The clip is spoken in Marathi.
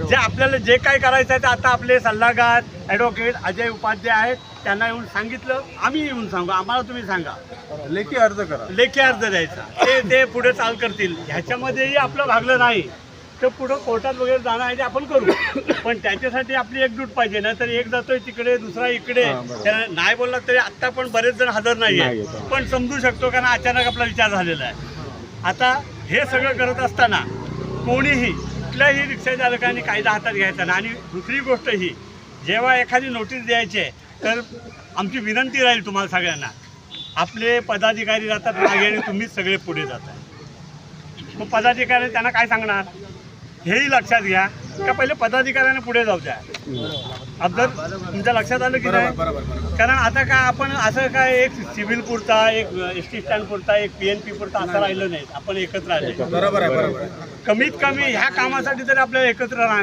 जे आपल्याला जे काय करायचं आहे ते आता आपले सल्लागार ॲडव्होकेट अजय उपाध्याय आहेत, त्यांना येऊन सांगितलं, आम्ही येऊन सांगू, आम्हाला तुम्ही सांगा, लेखी अर्ज करा, लेखी अर्ज द्यायचा, ते पुढे चाल करतील. ह्याच्यामध्येही आपलं भागलं नाही तर पुढं कोर्टात वगैरे जाणं आहे ते आपण करू, पण त्याच्यासाठी आपली एकजूट पाहिजे ना. तर एक जातोय तिकडे, दुसरा इकडे, त्याला नाही बोलला तरी आत्ता पण बरेच जण हजर नाही आहे, पण समजू शकतो कारण अचानक आपला विचार झालेला आहे. आता हे सगळं करत असताना कोणीही कुठल्याही रिक्षा चालकांनी कायदा हातात घ्यायचा नाही. आणि दुसरी गोष्ट ही, जेव्हा एखादी नोटीस द्यायची आहे तर आमची विनंती राहील तुम्हाला सगळ्यांना, आपले पदाधिकारी जातात मागे आणि तुम्हीच सगळे पुढे जाता. मग पदाधिकारी त्यांना काय सांगणार हेही लक्षात घ्या का पहिले पदाधिकाऱ्यांना पुढे जाऊ द्या. अब जर तुमच्या लक्षात आलं की नाही, कारण आता काय आपण असं काय एक सिव्हिल पुरता, एक ST स्टँड पुरता, एक PNP पुरता असं राहिलं नाही, आपण एकत्र आले. बरोबर आहे. कमीत कमी ह्या कामासाठी तरी आपल्याला एकत्र राहणार.